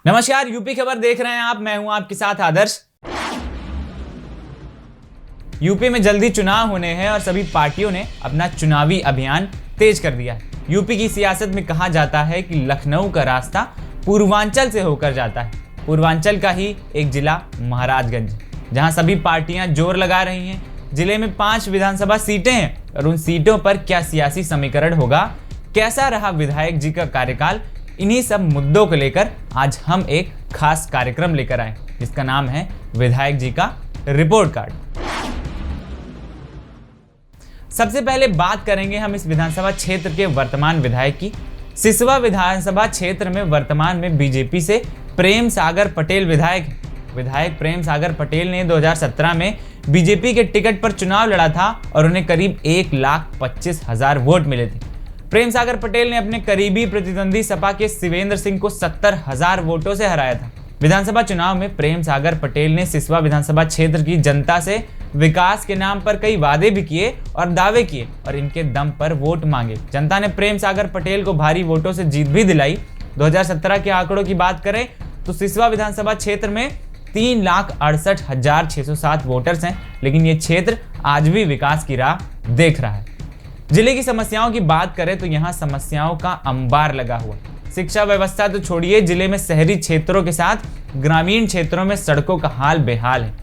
नमस्कार, यूपी खबर देख रहे हैं आप। मैं हूं आपके साथ आदर्श। यूपी में जल्दी चुनाव होने हैं और सभी पार्टियों ने अपना चुनावी अभियान तेज कर दिया है। यूपी की सियासत में कहा जाता है कि लखनऊ का रास्ता पूर्वांचल से होकर जाता है। पूर्वांचल का ही एक जिला महाराजगंज, जहां सभी पार्टियां जोर लगा रही हैं। जिले में 5 विधानसभा सीटें हैं और उन सीटों पर क्या सियासी समीकरण होगा, कैसा रहा विधायक जी का कार्यकाल, इन्हीं सब मुद्दों को लेकर आज हम एक खास कार्यक्रम लेकर आए, जिसका नाम है विधायक जी का रिपोर्ट कार्ड। सबसे पहले बात करेंगे हम इस विधानसभा क्षेत्र के वर्तमान विधायक की। सिसवा विधानसभा क्षेत्र में वर्तमान में बीजेपी से प्रेम सागर पटेल विधायक हैं। विधायक प्रेम सागर पटेल ने 2017 में बीजेपी के टिकट पर चुनाव लड़ा था और उन्हें करीब 1,25,000 वोट मिले थे। प्रेम सागर पटेल ने अपने करीबी प्रतिद्वंदी सपा के शिवेंद्र सिंह को 70,000 वोटों से हराया था। विधानसभा चुनाव में प्रेम सागर पटेल ने सिसवा विधानसभा क्षेत्र की जनता से विकास के नाम पर कई वादे भी किए और दावे किए और इनके दम पर वोट मांगे। जनता ने प्रेम सागर पटेल को भारी वोटों से जीत भी दिलाई। 2017 के आंकड़ों की बात करें तो सिसवा विधानसभा क्षेत्र में 3,68,607 वोटर्स हैं, लेकिन ये क्षेत्र आज भी विकास की राह देख रहा है। जिले की समस्याओं की बात करें तो यहाँ समस्याओं का अंबार लगा हुआ। शिक्षा व्यवस्था तो छोड़िए, जिले में शहरी क्षेत्रों के साथ ग्रामीण क्षेत्रों में सड़कों का हाल बेहाल है।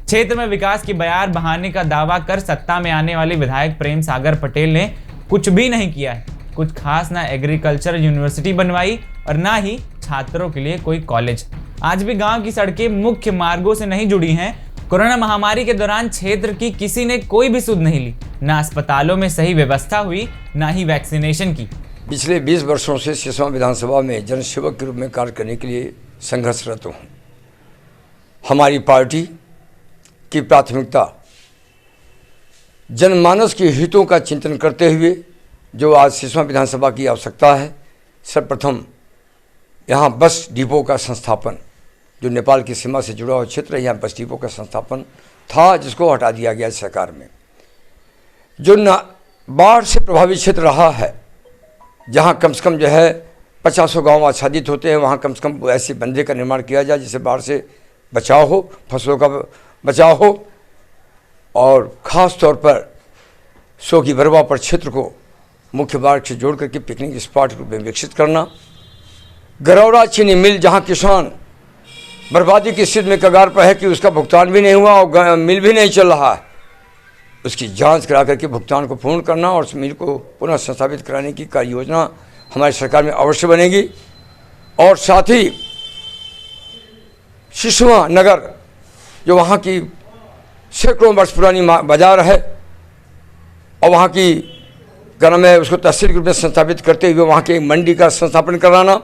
क्षेत्र में विकास की बयार बहाने का दावा कर सत्ता में आने वाले विधायक प्रेम सागर पटेल ने कुछ भी नहीं किया है। कुछ खास ना एग्रीकल्चर यूनिवर्सिटी बनवाई और ना ही छात्रों के लिए कोई कॉलेज। आज भी गांव की सड़कें मुख्य मार्गों से नहीं जुड़ी हैं। कोरोना महामारी के दौरान क्षेत्र की किसी ने कोई भी सुध नहीं ली। ना अस्पतालों में सही व्यवस्था हुई, ना ही वैक्सीनेशन की। पिछले 20 वर्षों से सिसवा विधानसभा में जनसेवक के रूप में कार्य करने के लिए संघर्षरत हूँ। हमारी पार्टी की प्राथमिकता जनमानस के हितों का चिंतन करते हुए जो आज सिसवा विधानसभा की आवश्यकता है, सर्वप्रथम यहाँ बस डिपो का संस्थापन, जो नेपाल की सीमा से जुड़ा हुआ क्षेत्र है, यहाँ बस डिपो का संस्थापन था, जिसको हटा दिया गया सरकार में। जो बाढ़ से प्रभावित क्षेत्र रहा है, जहाँ कम से कम जो है 50 गांव आच्छादित होते हैं, वहाँ कम से कम ऐसे बंदे का निर्माण किया जाए जिससे बाढ़ से बचाव हो, फसलों का बचाव हो। और ख़ास तौर पर सोगी बरवा पर क्षेत्र को मुख्य मार्ग से जोड़ करके पिकनिक स्पॉट के रूप में विकसित करना। गरौरा चीनी मिल, जहाँ किसान बर्बादी की स्थिति में कगार पर है कि उसका भुगतान भी नहीं हुआ और मिल भी नहीं चल रहा है, उसकी जांच करा करके भुगतान को पूर्ण करना और उस मिल को पुनः संस्थापित कराने की कार्य योजना हमारी सरकार में अवश्य बनेगी। और साथ ही सिसवा नगर, जो वहाँ की सैकड़ों वर्ष पुरानी बाजार है और वहाँ की गरम है, उसको तहसील के रूप में संस्थापित करते हुए वहाँ की मंडी का संस्थापन कराना।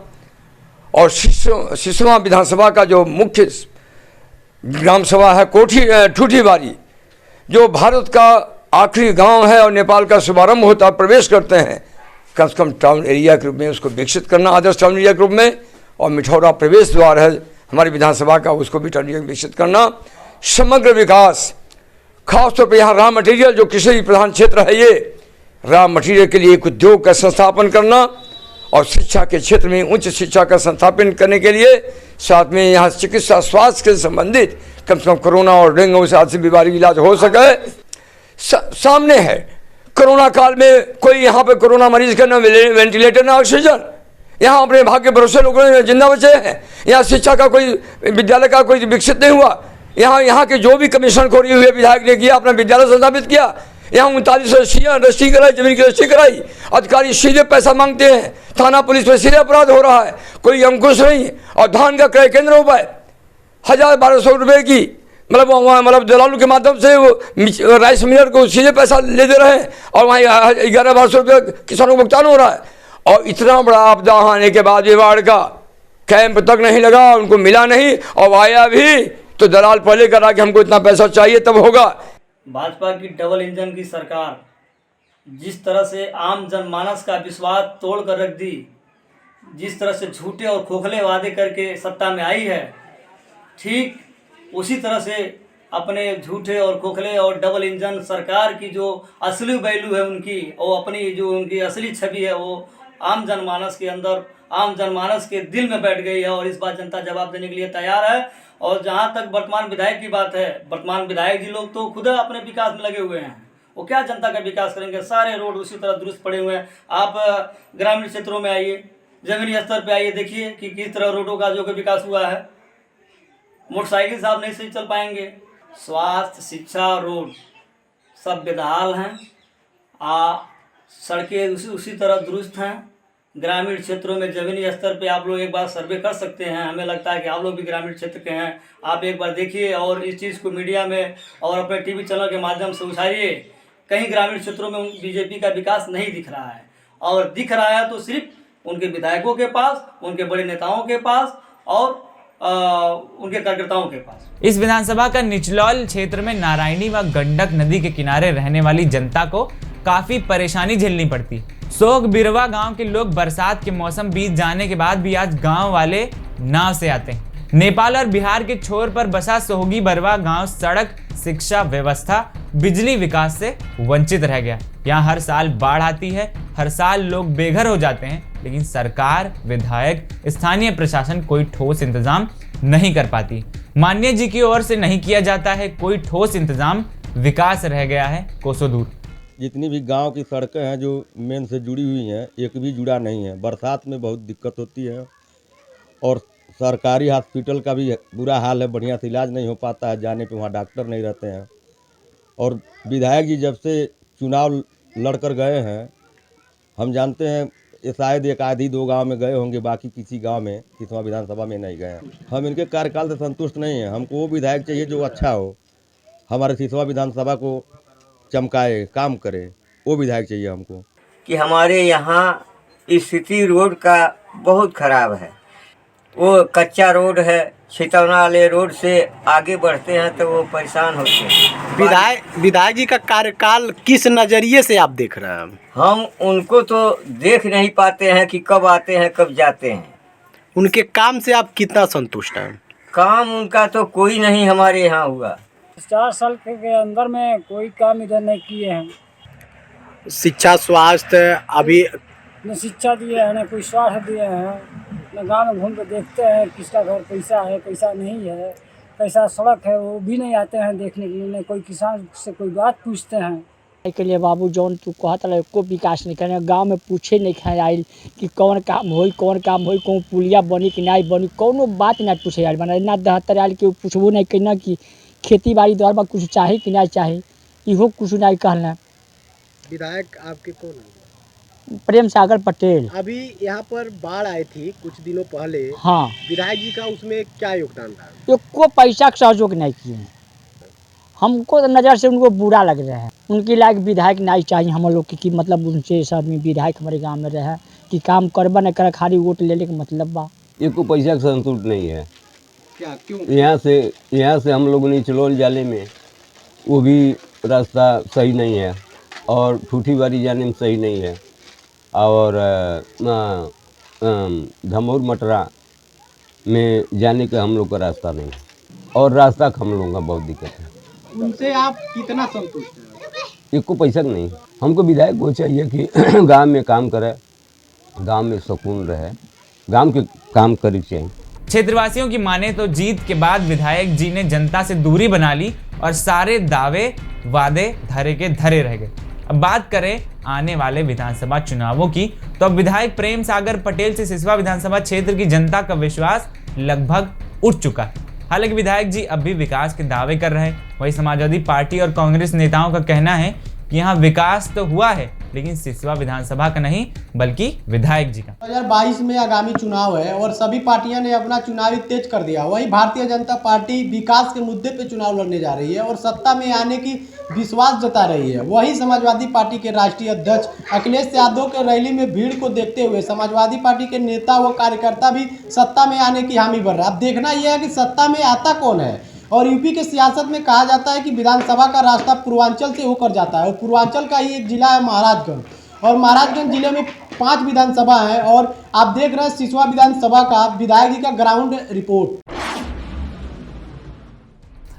और सिसवा विधानसभा का जो मुख्य ग्राम सभा है ठूठीबारी, जो भारत का आखिरी गांव है और नेपाल का शुभारंभ होता प्रवेश करते हैं, कम से कम टाउन एरिया के रूप में उसको विकसित करना, आदर्श टाउन एरिया के रूप में। और मिठौरा प्रवेश द्वार है हमारी विधानसभा का, उसको भी टाउन एरिया में विकसित करना। समग्र विकास, खासतौर पर यहाँ रॉ मटेरियल, जो कृषि प्रधान क्षेत्र है, ये रॉ मटेरियल के लिए एक उद्योग का संस्थापन करना। और शिक्षा के क्षेत्र में उच्च शिक्षा का संस्थापन करने के लिए साथ में यहाँ चिकित्सा स्वास्थ्य से संबंधित कम से कम कोरोना और डेंगू से आदि बीमारी इलाज हो सके। सामने है कोरोना काल में कोई यहाँ पे कोरोना मरीज का ना वेंटिलेटर ना ऑक्सीजन, यहाँ अपने भाग्य के भरोसे लोग जिंदा बचे हैं। यहाँ शिक्षा का कोई विद्यालय का कोई विकसित नहीं हुआ। यहाँ के जो भी कमीशन खोरी हुए विधायक ने किया, अपना विद्यालय संस्थापित किया। यहाँ 39 रजिस्ट्री कराई, जमीन की रजिस्ट्री कराई। अधिकारी सीधे पैसा मांगते हैं, थाना पुलिस पर सीधे अपराध हो रहा है, कोई अंकुश नहीं। और धान का क्रय केंद्र हो पाए 1,000-1,200 रुपये की मतलब दलालों के माध्यम से वो राइस मिलर को सीधे पैसा ले दे रहे हैं और वहाँ 1100-1200 रुपये किसानों को भुगतान हो रहा है। और इतना बड़ा आपदा आने के बाद भी बाढ़ का कैंप तक नहीं लगा, उनको मिला नहीं, और आया भी तो दलाल पहले करा कि हमको इतना पैसा चाहिए तब होगा। भाजपा की डबल इंजन की सरकार जिस तरह से आम जनमानस का विश्वास तोड़ कर रख दी, जिस तरह से झूठे और खोखले वादे करके सत्ता में आई है, ठीक उसी तरह से अपने झूठे और खोखले और डबल इंजन सरकार की जो असली वैल्यू है उनकी, और अपनी जो उनकी असली छवि है वो आम जनमानस के अंदर आम जनमानस के दिल में बैठ गई है और इस बार जनता जवाब देने के लिए तैयार है। और जहां तक वर्तमान विधायक की बात है, वर्तमान विधायक जी लोग तो खुद अपने विकास में लगे हुए हैं। वो क्या जनता का विकास करेंगे? सारे रोड उसी तरह दुरुस्त पड़े हुए हैं। आप ग्रामीण क्षेत्रों में आइए, जमीनी स्तर पे आइए, देखिए कि किस तरह रोडों का जो कि विकास हुआ है। मोटरसाइकिल से आप नहीं सही चल पाएंगे। स्वास्थ्य, शिक्षा, रोड सब बेदहाल हैं। सड़कें उसी तरह दुरुस्त हैं। ग्रामीण क्षेत्रों में जमीनी स्तर पे आप लोग एक बार सर्वे कर सकते हैं। हमें लगता है कि आप लोग भी ग्रामीण क्षेत्र के हैं। आप एक बार देखिए और इस चीज़ को मीडिया में और अपने टीवी चैनल के माध्यम से उछालिए। कहीं ग्रामीण क्षेत्रों में बीजेपी का विकास नहीं दिख रहा है, और दिख रहा है तो सिर्फ उनके विधायकों के पास, उनके बड़े नेताओं के पास और उनके कार्यकर्ताओं के पास। इस विधानसभा का निचलौल क्षेत्र में नारायणी व गंडक नदी के किनारे रहने वाली जनता को काफी परेशानी झेलनी पड़ती। सोग बिरवा गांव के लोग बरसात के मौसम बीत जाने के बाद भी आज गांव वाले नाव से आते हैं। नेपाल और बिहार के छोर पर बसा सोहगी बरवा गांव सड़क, शिक्षा, व्यवस्था, बिजली विकास से वंचित रह गया। यहाँ हर साल बाढ़ आती है, हर साल लोग बेघर हो जाते हैं, लेकिन सरकार, विधायक, स्थानीय प्रशासन कोई ठोस इंतजाम नहीं कर पाती। माननीय जी की ओर से नहीं किया जाता है कोई ठोस इंतजाम, विकास रह गया है कोसों दूर। जितनी भी गांव की सड़कें हैं जो मेन से जुड़ी हुई हैं, एक भी जुड़ा नहीं है। बरसात में बहुत दिक्कत होती है और सरकारी हॉस्पिटल का भी बुरा हाल है, बढ़िया से इलाज नहीं हो पाता है, जाने पे वहाँ डॉक्टर नहीं रहते हैं। और विधायक जी जब से चुनाव लड़कर गए हैं, हम जानते हैं ये शायद एक आधी 2 गांव में गए होंगे, बाकी किसी गांव में सिसवा विधानसभा में नहीं गए। हम इनके कार्यकाल से संतुष्ट नहीं हैं। हमको वो विधायक चाहिए जो अच्छा हो, हमारे सिसवा विधानसभा को चमकाए, काम करे, वो विधायक चाहिए हमको। कि हमारे यहाँ स्थिति रोड का बहुत खराब है। वो कच्चा रोड है, छितौना वाले रोड से आगे बढ़ते हैं तो वो परेशान होते हैं। विधायक जी का कार्यकाल किस नज़रिए से आप देख रहे हैं? हम उनको तो देख नहीं पाते हैं कि कब आते हैं कब जाते हैं। उनके काम से आप कितना संतुष्ट हैं? काम उनका तो कोई नहीं हमारे यहाँ हुआ। 4 साल के अंदर में कोई काम इधर नहीं किए हैं। शिक्षा, स्वास्थ्य अभी न शिक्षा दिए हैं, न कोई स्वास्थ्य दिए हैं, न गाँव में घूम के देखते हैं किसका घर कैसा है कैसा नहीं है, कैसा सड़क है, वो भी नहीं आते हैं देखने के लिए। न कोई किसान से कोई बात पूछते हैं। के लिए बाबू जौन तू कहता है को विकास नहीं करे, गांव में पूछे नहीं खाए आयल कि कौन काम होई कौन पुलिया बनी कि नहीं बनी, कोनो बात नहीं पूछे आयल बना ना 73 आयल के पूछबो नहीं कहना कि खेती बाड़ी द्वार में कुछ चाहे कि नहीं चाहे, इहो कुछ नहीं कहना। विधायक आपके कौन है? प्रेम सागर पटेल। अभी यहाँ पर बाढ़ आई थी कुछ दिनों पहले। हाँ, विधायक जी का उसमें क्या योगदान था? ये को पैसा का सहयोग नहीं किए। हमको नज़र से उनको बुरा लग रहा है। उनकी लायक विधायक नहीं चाहिए हम लोग की, मतलब उनसे सब में विधायक हमारे गांव में रहे कि काम करबा नहीं करे, खाली वोट ले के मतलब बा। ये को पैसा का संतुष्ट नहीं है। क्या क्यों? यहाँ से हम लोग निचलौल जाने में वो भी रास्ता सही नहीं है और ठूठीबारी जाने में सही नहीं है और धमौर मटरा में जाने का हम लोग का रास्ता नहीं है और रास्ता का हम लोगों का बहुत दिक्कत है। उनसे आप कितना संतुष्ट हैं? एक को पैसा नहीं, हमको विधायक को चाहिए कि गांव में काम करे, गांव में सुकून रहे, गांव के काम करी चाहिए। क्षेत्रवासियों की माने तो जीत के बाद विधायक जी ने जनता से दूरी बना ली और सारे दावे वादे धरे के धरे रह गए। अब बात करें आने वाले विधानसभा चुनावों की, तो अब विधायक प्रेम सागर पटेल से सिसवा विधानसभा क्षेत्र की जनता का विश्वास लगभग उठ चुका है। हालांकि विधायक जी अब भी विकास के दावे कर रहे हैं। वही समाजवादी पार्टी और कांग्रेस नेताओं का कहना है कि यहाँ विकास तो हुआ है, लेकिन सिसवा विधानसभा का नहीं बल्कि विधायक जी का। 2022 में आगामी चुनाव है और सभी पार्टियां ने अपना चुनावी तेज कर दिया। वहीं भारतीय जनता पार्टी विकास के मुद्दे पे चुनाव लड़ने जा रही है और सत्ता में आने की विश्वास जता रही है। वहीं समाजवादी पार्टी के राष्ट्रीय अध्यक्ष अखिलेश यादव के रैली में भीड़ को देखते हुए समाजवादी पार्टी के नेता व कार्यकर्ता भी सत्ता में आने की हामी भर रहा है। अब देखना यह है कि सत्ता में आता कौन है। और यूपी के सियासत में कहा जाता है कि विधानसभा का रास्ता पूर्वांचल से होकर जाता है और पूर्वांचल का ही एक जिला है महाराजगंज और महाराजगंज जिले में 5 विधानसभा हैं और आप देख रहे हैं सिसवा विधानसभा का विधायक जी का ग्राउंड रिपोर्ट।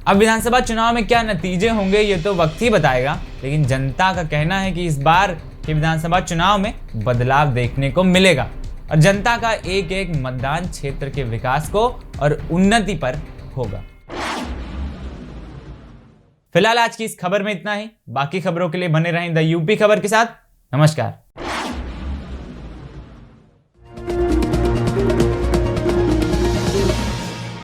अब विधानसभा चुनाव में क्या नतीजे होंगे ये तो वक्त ही बताएगा, लेकिन जनता का कहना है कि इस बार के विधानसभा चुनाव में बदलाव देखने को मिलेगा। और जनता का एक एक मतदान क्षेत्र के विकास को और उन्नति पर होगा। फिलहाल आज की इस खबर में इतना ही। बाकी खबरों के लिए बने रहें द यूपी खबर के साथ। नमस्कार।